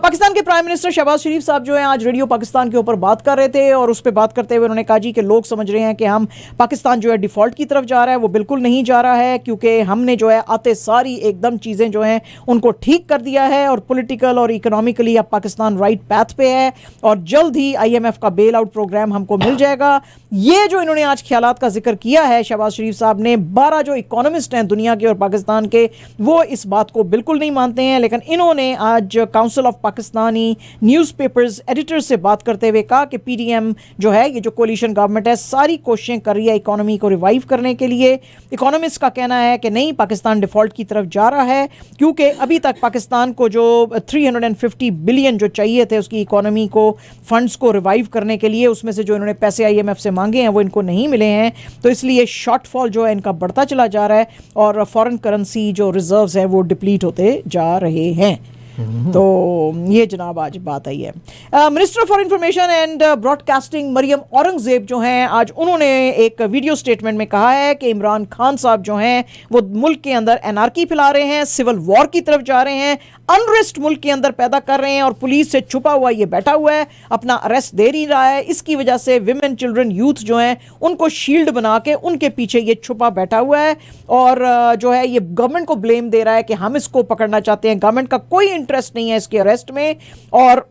पाकिस्तान के prime minister Shahbaz शरीफ साहब जो हैं आज रेडियो पाकिस्तान के ऊपर बात कर रहे थे और उस पर बात करते हुए उन्होंने कहा जी कि लोग समझ रहे हैं कि हम पाकिस्तान जो है डिफ़ॉल्ट की तरफ जा रहा है। वो बिल्कुल नहीं जा रहा है, क्योंकि हमने जो है आते सारी एकदम चीज़ें जो हैं उनको ठीक कर दिया है और पॉलिटिकल और इकोनॉमिकली अब पाकिस्तान राइट पैथ पे है और जल्द ही IMF का बेल आउट प्रोग्राम हमको मिल जाएगा। ये जो इन्होंने आज ख्यालात का जिक्र किया है शहबाज शरीफ साहब ने, 12 जो इकोनॉमिस्ट हैं दुनिया के और पाकिस्तान के, वो इस बात को बिल्कुल नहीं मानते हैं। लेकिन इन्होंने आज council of Pakistani newspapers editor से बात करते हुए कहा कि PDM जो है, ये जो कोलिशन गवर्नमेंट है, सारी कोशिशें कर रही है इकोनॉमी को रिवाइव करने के लिए। इकोनॉमिस्ट का कहना है कि नहीं, पाकिस्तान डिफ़ॉल्ट की तरफ जा रहा है, क्योंकि अभी तक पाकिस्तान को जो 350 बिलियन जो चाहिए थे उसकी इकोनॉमी को फंड्स को रिवाइव करने के लिए, उसमें से जो इन्होंने पैसे IMF से मांगे हैं वो इनको नहीं मिले हैं। तो इसलिए शॉर्टफॉल जो है इनका बढ़ता चला जा रहा है और फॉरेन करेंसी जो रिजर्व्स हैं वो डिप्लीट होते जा रहे हैं। तो ये जनाब आज बात आई है। Minister for information and broadcasting Maryam Aurangzeb जो हैं, आज उन्होंने एक वीडियो स्टेटमेंट में कहा है कि इमरान खान साहब जो हैं वो मुल्क के अंदर एनार्की फैला रहे हैं, सिविल वॉर की तरफ जा रहे हैं, अनरेस्ट मुल्क के अंदर पैदा कर रहे हैं और पुलिस से छुपा हुआ ये बैठा हुआ है, अपना अरेस्ट दे नहीं रहा है। इसकी वजह से विमेन, चिल्ड्रन, यूथ जो हैं उनको शील्ड बना के उनके पीछे ये छुपा बैठा हुआ है और जो है ये गवर्नमेंट को ब्लेम दे रहा है कि हम इसको पकड़ना चाहते हैं। गवर्नमेंट का कोई इंटरेस्ट नहीं है इसके अरेस्ट में, और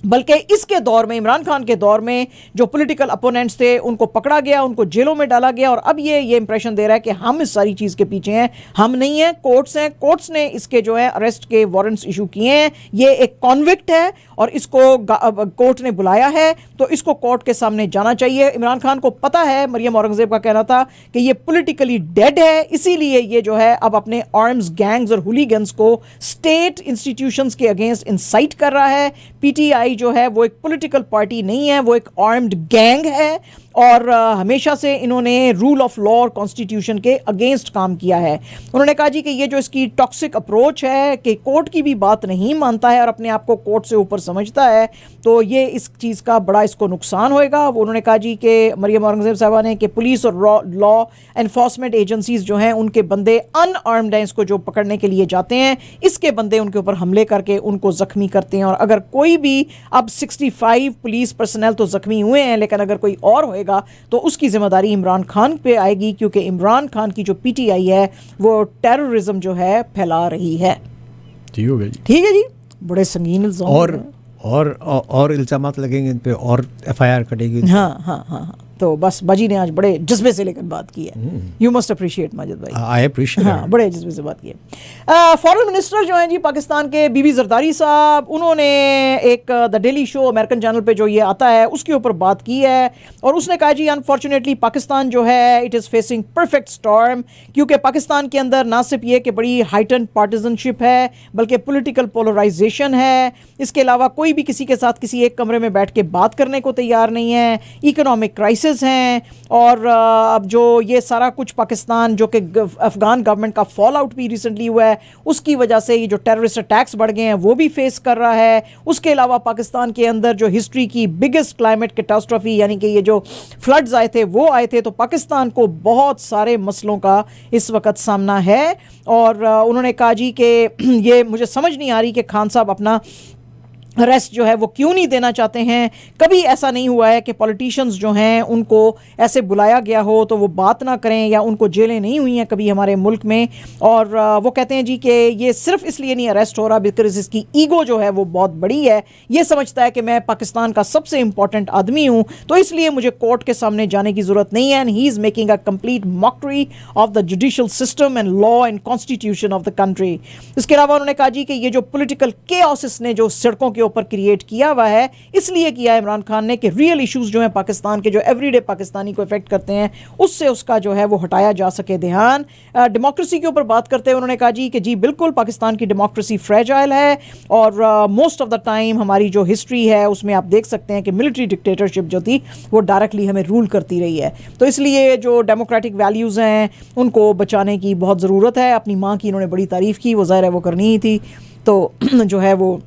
बल्कि इसके दौर में, इमरान खान के दौर में जो पॉलिटिकल अपोनेंट्स थे उनको पकड़ा गया, उनको जेलों में डाला गया और अब ये इंप्रेशन दे रहा है कि हम इस सारी चीज़ के पीछे हैं। हम नहीं हैं, कोर्ट्स हैं, कोर्ट्स ने इसके जो है अरेस्ट के वारंट्स इशू किए हैं। ये एक कॉन्विक्ट है और इसको कोर्ट ने बुलाया है, तो इसको कोर्ट के सामने जाना चाहिए। इमरान खान को पता है, मरियम औरंगजेब का कहना था कि ये पॉलिटिकली डेड है, इसीलिए ये जो है अब अपने आर्म्स गैंग्स और हुलीगन्स को स्टेट इंस्टीट्यूशंस के अगेंस्ट इंसाइट कर रहा है। PTI जो है वो एक पॉलिटिकल पार्टी नहीं है, वो एक आर्म्ड गैंग है और हमेशा से इन्होंने रूल ऑफ लॉ और कॉन्स्टिट्यूशन के अगेंस्ट काम किया है। उन्होंने कहा जी कि ये जो इसकी टॉक्सिक अप्रोच है कि कोर्ट की भी बात नहीं मानता है और अपने आप को कोर्ट से ऊपर समझता है, तो ये इस चीज़ का बड़ा इसको नुकसान होएगा। वो उन्होंने कहा जी कि मरियम औरंगजेब साहबा ने कि पुलिस और लॉ एनफोर्समेंट एजेंसीज जो हैं उनके बंदे अनआर्म्ड हैं, इसको जो पकड़ने के लिए जाते हैं, इसके बंदे उनके ऊपर हमले करके उनको ज़ख्मी करते हैं। और अगर कोई भी, अब 65 पुलिस पर्सनल तो ज़ख्मी हुए हैं, लेकिन अगर कोई और होएगा तो उसकी जिम्मेदारी इमरान खान पे आएगी, क्योंकि इमरान खान की जो PTI है वो टेररिज्म जो है फैला रही है। ठीक हो गया जी, ठीक है जी, बड़े संगीन इल्जाम और इल्जामात लगेंगे इन पे और FIR कटेगी। हाँ हाँ हाँ हाँ, तो बस बाजी ने आज बड़े जज्बे से लेकर बात की है। यू मस्ट अप्रिशिएट माजिद भाई। I appreciate. हाँ, बड़े जज्बे से बात की है। फॉरेन मिनिस्टर जो हैं जी पाकिस्तान के, बीबी जरदारी साहब, उन्होंने एक the daily show American channel पे जो ये आता है उसके ऊपर बात की है और उसने कहा जी अनफॉर्चुनेटली पाकिस्तान जो है it is facing perfect storm, क्योंकि पाकिस्तान के अंदर ना सिर्फ ये कि बड़ी हाइटन पार्टिजनशिप है बल्कि पॉलिटिकल पोलराइजेशन है। इसके अलावा कोई भी किसी के साथ किसी एक कमरे में बैठ के बात करने को तैयार नहीं है। इकोनॉमिक क्राइसिस हैं और अब जो ये सारा कुछ पाकिस्तान जो कि अफगान गवर्नमेंट का फॉल आउट भी रिसेंटली हुआ है उसकी वजह से ये जो टेररिस्ट अटैक्स बढ़ गए हैं वो भी फेस कर रहा है। उसके अलावा पाकिस्तान के अंदर जो हिस्ट्री की बिगेस्ट क्लाइमेट कैटास्ट्रोफी यानी कि ये जो फ्लड्स आए थे वो आए थे, तो पाकिस्तान को बहुत सारे मसलों का इस वक्त सामना है। और उन्होंने कहा जी कि ये मुझे समझ नहीं आ रही कि खान साहब अपना अरेस्ट जो है वो क्यों नहीं देना चाहते हैं। कभी ऐसा नहीं हुआ है कि पॉलिटिशियंस जो हैं उनको ऐसे बुलाया गया हो तो वो बात ना करें, या उनको जेलें नहीं हुई हैं कभी हमारे मुल्क में। और वो कहते हैं जी कि ये सिर्फ इसलिए नहीं अरेस्ट हो रहा बिकॉज इसकी ईगो जो है वो बहुत बड़ी है। ये समझता है कि मैं पाकिस्तान का सबसे इंपॉर्टेंट आदमी हूँ, तो इसलिए मुझे कोर्ट के सामने जाने की ज़रूरत नहीं है। And he is making a complete mockery of the judicial system and law and constitution of the country. इसके अलावा उन्होंने कहा जी कि ये जो पोलिटिकल केओस इसने जो सड़कों के ऊपर क्रिएट किया हुआ है, इसलिए किया है इमरान खान ने कि रियल इश्यूज जो हैं पाकिस्तान के, जो एवरीडे पाकिस्तानी को इफेक्ट करते हैं, उससे उसका जो है वो हटाया जा सके ध्यान। डेमोक्रेसी के ऊपर बात करते हैं उन्होंने कहा जी कि जी बिल्कुल पाकिस्तान की डेमोक्रेसी फ्रेजाइल है और मोस्ट ऑफ द टाइम हमारी जो हिस्ट्री है उसमें आप देख सकते हैं कि मिलिट्री डिक्टेटरशिप जो थी वो डायरेक्टली हमें रूल करती रही है। तो इसलिए जो डेमोक्रेटिक वैल्यूज़ हैं उनको बचाने की बहुत ज़रूरत है। अपनी माँ की इन्होंने बड़ी तारीफ़ की, वो ज़ाहिर है वो करनी ही थी, तो जो है वो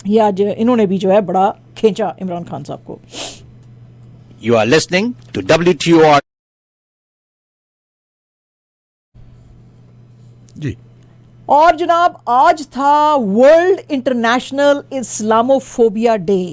ये आज इन्होंने भी जो है बड़ा खींचा इमरान खान साहब को। You are listening to WTOR. जी और जनाब आज था वर्ल्ड इंटरनेशनल इस्लामोफोबिया डे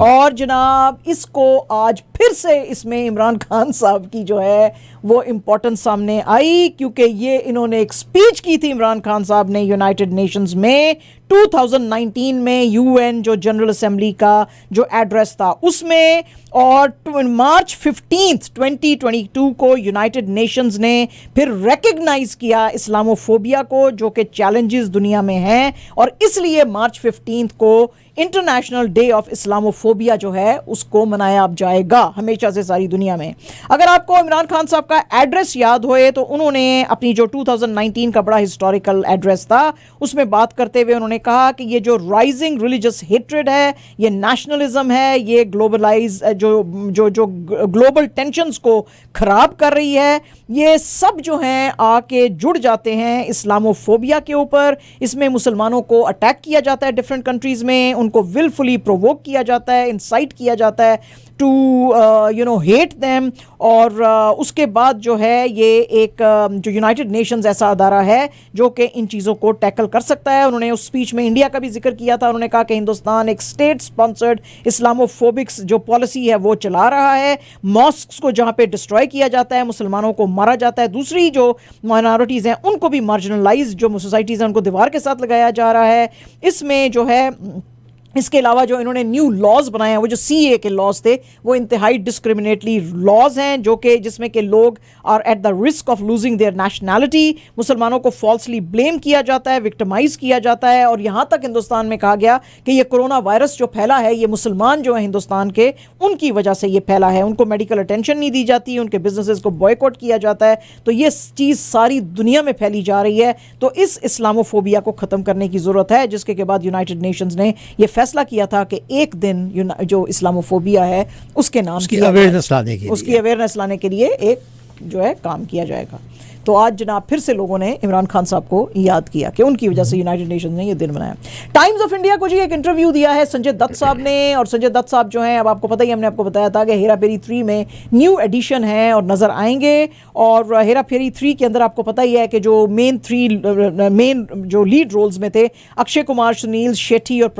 और जनाब इसको आज फिर से इसमें इमरान खान साहब की जो है वो इम्पोर्टेंस सामने आई, क्योंकि ये इन्होंने एक स्पीच की थी इमरान खान साहब ने यूनाइटेड नेशंस में 2019 में यूएन जो जनरल असेंबली का जो एड्रेस था उसमें, और मार्च 15 2022 को यूनाइटेड नेशंस ने फिर रिकग्नाइज किया इस्लामोफोबिया को, जो कि चैलेंजेस दुनिया में हैं, और इसलिए मार्च 15 को इंटरनेशनल डे ऑफ इस्लामोफोबिया जो है उसको मनाया जाएगा हमेशा से सारी दुनिया में। अगर आपको इमरान खान साहब का एड्रेस याद होए तो उन्होंने अपनी जो 2019 का बड़ा हिस्टोरिकल एड्रेस था उसमें बात करते हुए उन्होंने कहा कि ये जो राइजिंग रिलीजियस हेट्रेड है, ये नेशनलिज्म है, ये ग्लोबलाइज जो ग्लोबल टेंशंस को खराब कर रही है, ये सब जो हैं आके जुड़ जाते हैं इस्लामोफोबिया के ऊपर। इसमें मुसलमानों को अटैक किया जाता है डिफरेंट कंट्रीज में, उनको विलफुली प्रोवोक किया जाता है, इंसाइट किया जाता है टू हेट देम, और उसके बाद जो है ये एक जो यूनाइटेड नेशंस ऐसा अदारा है जो कि इन चीज़ों को टैकल कर सकता है। उन्होंने उस स्पीच में इंडिया का भी जिक्र किया था। उन्होंने कहा कि हिंदुस्तान एक स्टेट स्पॉन्सर्ड इस्लामोफोबिक्स जो पॉलिसी है वो चला रहा है, मॉस्क्स को जहाँ पे डिस्ट्रॉय किया जाता है, मुसलमानों को मारा जाता है, दूसरी जो माइनॉरिटीज़ हैं उनको भी मार्जिनलाइज जो सोसाइटीज़ हैं उनको दीवार के साथ लगाया जा रहा है। इसमें जो है इसके अलावा जो इन्होंने न्यू लॉज बनाए हैं, वो जो सीए के लॉज थे वो इंतहाई डिस्क्रिमिनेटरी लॉज हैं, जो कि जिसमें कि लोग are at the risk of losing their nationality, मुसलमानों को फॉल्सली ब्लेम किया जाता है, विक्टिमाइज किया जाता है, और यहाँ तक हिंदुस्तान में कहा गया कि ये कोरोना वायरस जो फैला है ये मुसलमान जो है हिंदुस्तान के उनकी वजह से ये फैला है, उनको मेडिकल अटेंशन नहीं दी जाती, उनके बिजनेसेस को बॉयकॉट किया जाता है। तो ये चीज़ सारी दुनिया में फैली जा रही है, तो इस इस्लामोफोबिया को ख़त्म करने की ज़रूरत है, जिसके के बाद यूनाइटेड नेशंस ने ये फैसला किया था कि एक दिन जो इस्लामोफोबिया है उसके नाम उसकी अवेयरनेस लाने के लिए एक जो है काम किया जाएगा। तो आज जनाब फिर से लोगों ने इमरान खान साहब को याद किया कि उनकी वजह से यूनाइटेड नेशंस ने ये दिन मनाया। टाइम्स ऑफ इंडिया को जी एक इंटरव्यू दिया है संजय दत्त साहब ने, और संजय दत्त साहब जो हैं अब आपको पता ही, हमने आपको बताया था कि हेरा फेरी 3 में न्यू एडिशन है और नज़र आएंगे, और हेरा फेरी 3 के अंदर आपको पता ही है कि जो मेन जो लीड रोल्स में थे अक्षय कुमार, सुनील शेट्टी और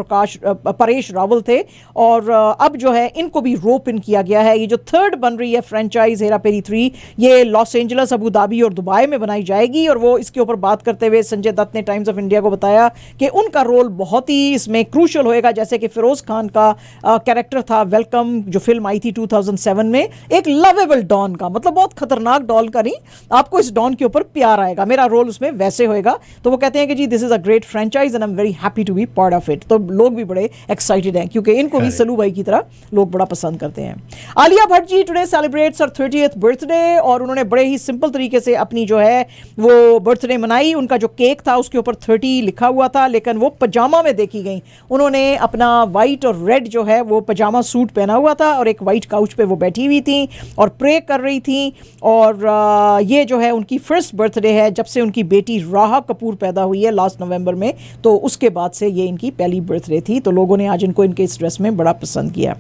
परेश रावल थे, और अब जो है इनको भी रोप इन किया गया है। ये जो थर्ड बन रही है फ्रेंचाइज हेरा फेरी 3, ये लॉस एंजल्स, अबू धाबी और दुबई में बनाई जाएगी, और वो इसके ऊपर बात करते हुए संजय दत्त ने टाइम्स ऑफ इंडिया को बताया कि उनका रोल बहुत ही इसमें क्रूशल होएगा, जैसे कि फिरोज खान का कैरेक्टर था वेलकम जो फिल्म आई थी 2007 में, एक लवेबल डॉन का, मतलब बहुत खतरनाक डॉन का नहीं, आपको इस डॉन के ऊपर प्यार आएगा, मेरा रोल उसमें वैसे होएगा। तो वो कहते हैं कि जी this is a great franchise and I am very happy to be part of it. तो लोग भी बड़े एक्साइटेड हैं क्योंकि इनको भी सलू भाई की तरह लोग बड़ा पसंद करते हैं। आलिया भट्ट जी टुडे सेलिब्रेट्स हर 30th बर्थडे, और उन्होंने बड़े ही सिंपल तरीके से अपनी जो है वो बर्थडे मनाई। उनका जो केक था उसके ऊपर 30 लिखा हुआ था, लेकिन वो पजामा में देखी गई। उन्होंने अपना वाइट और रेड जो है वो पजामा सूट पहना हुआ था, और एक वाइट काउच पे वो बैठी हुई थी और प्रे कर रही थी, और ये जो है उनकी फर्स्ट बर्थडे है जब से उनकी बेटी राहा कपूर पैदा हुई है लास्ट नवंबर में, तो उसके बाद से ये इनकी पहली बर्थडे थी। तो लोगों ने आज इनको इनके इस ड्रेस में बड़ा पसंद किया।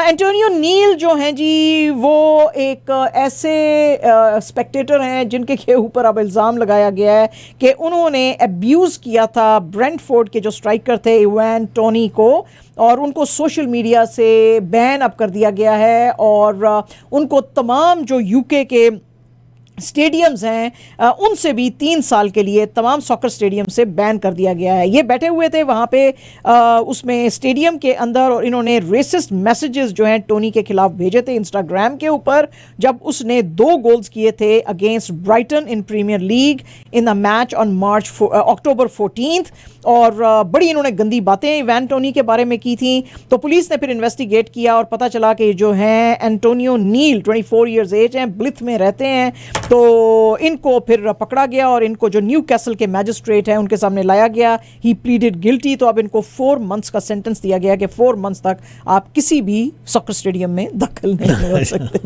एंटोनियो नील जो हैं जी वो एक ऐसे स्पेक्टेटर हैं जिनके ऊपर अब इल्ज़ाम लगाया गया है कि उन्होंने अब्यूज़ किया था ब्रेंटफोर्ड के जो स्ट्राइकर थे इवान टोनी को, और उनको सोशल मीडिया से बैन अब कर दिया गया है, और उनको तमाम जो यूके के स्टेडियम्स हैं उनसे भी 3 साल के लिए तमाम सॉकर स्टेडियम से बैन कर दिया गया है। ये बैठे हुए थे वहाँ पे उसमें स्टेडियम के अंदर, और इन्होंने रेसिस्ट मैसेजेस जो हैं टोनी के खिलाफ भेजे थे इंस्टाग्राम के ऊपर, जब उसने 2 गोल्स किए थे against Brighton in Premier League in the match on October 14, और बड़ी इन्होंने गंदी बातें वैन टोनी के बारे में की थी। तो पुलिस ने फिर इन्वेस्टिगेट किया और पता चला कि जो हैं एंटोनियो नील 24 ईयर्स एज हैं, ब्लिथ में रहते हैं, तो इनको फिर पकड़ा गया और इनको जो न्यू कैसल के मैजिस्ट्रेट हैं उनके सामने लाया गया। ही प्लीडेड गिल्टी, तो अब इनको 4 मंथ्स का सेंटेंस दिया गया कि 4 मंथ्स तक आप किसी भी सॉकर स्टेडियम में दखल नहीं हो सकते।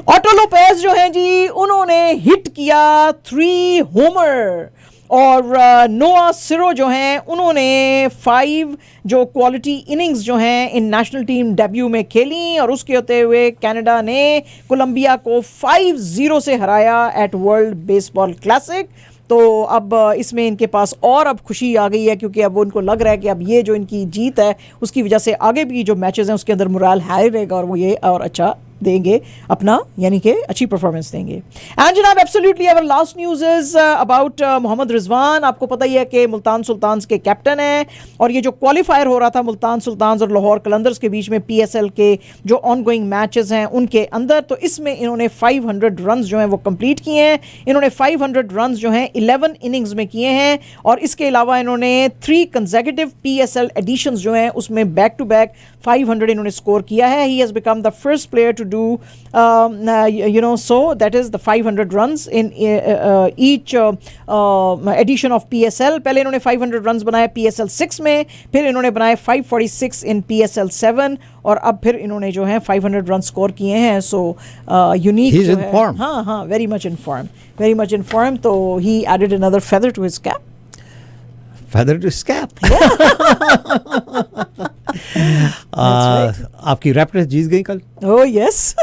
ऑटो लोपेज जो हैं जी उन्होंने हिट किया 3 होमर, और नोआ सिरो जो हैं उन्होंने 5 जो क्वालिटी इनिंग्स जो हैं इन नेशनल टीम डेब्यू में खेली, और उसके होते हुए कनाडा ने कोलंबिया को 5-0 से हराया एट वर्ल्ड बेसबॉल क्लासिक। तो अब इसमें इनके पास और अब खुशी आ गई है, क्योंकि अब उनको लग रहा है कि अब ये जो इनकी जीत है उसकी वजह से आगे भी जो मैचेस हैं उसके अंदर मोरल हाई रहेगा और वो ये और अच्छा देंगे अपना, यानी कि अच्छी परफॉर्मेंस देंगे। एंड जनाब absolutely our last news is about Mohammad Rizwan. आपको पता ही है कि मुल्तान सुल्तान्स के कैप्टन हैं और ये जो क्वालिफायर हो रहा था मुल्तान सुल्तान्स और लाहौर कलंदर्स के बीच में PSL के जो ऑनगोइंग मैचेस हैं उनके अंदर, तो इसमें इन्होंने 500 रन जो हैं वो कंप्लीट किए हैं। इन्होंने 500 रन जो हैं 11 इनिंग्स में किए हैं और इसके अलावा इन्होंने 3 कंसेक्यूटिव PSL एडिशंस जो हैं उसमें बैक टू बैक 500 इन्होंने स्कोर किया है। He has become the first player to do so that is the 500 runs in each edition of PSL। पहले इन्होंने 500 runs बनाए PSL 6 में, फिर इन्होंने बनाए 546 in PSL 7 और अब फिर इन्होंने जो है 500 रन स्कोर किए हैं। So unique He is in form. हाँ वेरी मच इन फॉर्म। तो he added another feather to his cap. feather to scalp। आपकी रैप्टर्स जीत गई कल। ओह यस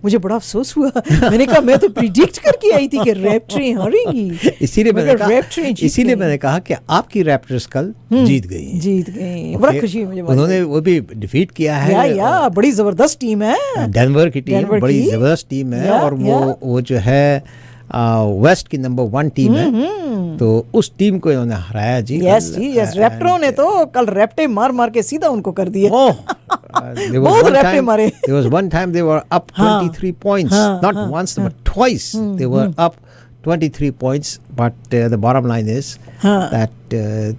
मुझे बड़ा अफसोस हुआ। मैंने कहा मैं तो प्रिडिक्ट करके आई थी कि रैप्टरें हारेंगी, इसीलिए मैंने मैंने कहा कि आपकी रैप्टर्स कल जीत गई। बड़ा खुशी है मुझे। उन्होंने वो भी डिफीट किया है। या बड़ी जबरदस्त टीम है डेनवर की टीम, बड़ी जबरदस्त टीम है और वो जो है वेस्ट की नंबर 1 टीम है, तो उस टीम को इन्होंने हराया जी। यस रैप्टरों ने तो कल रैप्टे मार के सीधा उनको कर दिया। बहुत रैप्टे मारे। There was one time they were up 23 points, not once but twice they were up 23 points, but the bottom line is that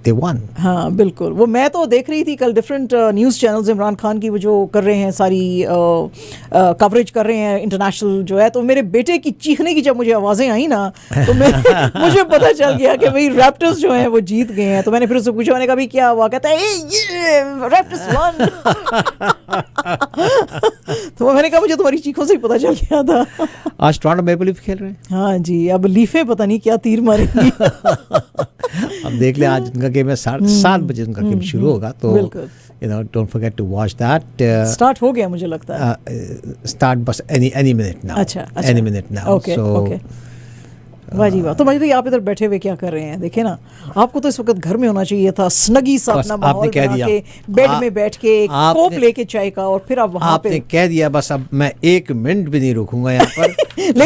they won। हाँ बिल्कुल। वो मैं तो देख रही थी कल different news channels Imran Khan की वो जो कर रहे हैं सारी कवरेज कर रहे हैं इंटरनेशनल जो है, तो मेरे बेटे की चीखने की जब मुझे आवाज़ें आई ना तो मुझे पता चल गया कि भाई रैप्टर्स जो हैं वो जीत गए हैं। तो मैंने फिर उससे पूछा, मैंने कहा भाई क्या हुआ? कहता है ये रैप्टर्स वन। तो मैंने कहा मुझे तुम्हारी चीखों से ही पता चल गया था। आज टोरंटो मैपल लीफ खेल रहे हैं। हाँ जी, अब लीफे पता नहीं क्या तीर मारेंगी। अब देख ले, आज उनका गेम है 7 बजे उनका गेम शुरू होगा, तो you know don't forget to watch that. Start हो गया मुझे लगता है। स्टार्ट बस एनी मिनट नाउ। अच्छा एनी मिनट नाउ। ओके वाह जी वाह। तो भाई आप इधर बैठे हुए क्या कर रहे हैं? देखे ना, आपको तो इस वक्त घर में होना चाहिए था, स्नगी सा अपना माहौल बना के बेड में बैठ के कोप लेके चाय का, और फिर आप वहाँ पे आपने कह दिया। बस अब मैं 1 मिनट भी नहीं रुकूंगा यहाँ पर। लेकिन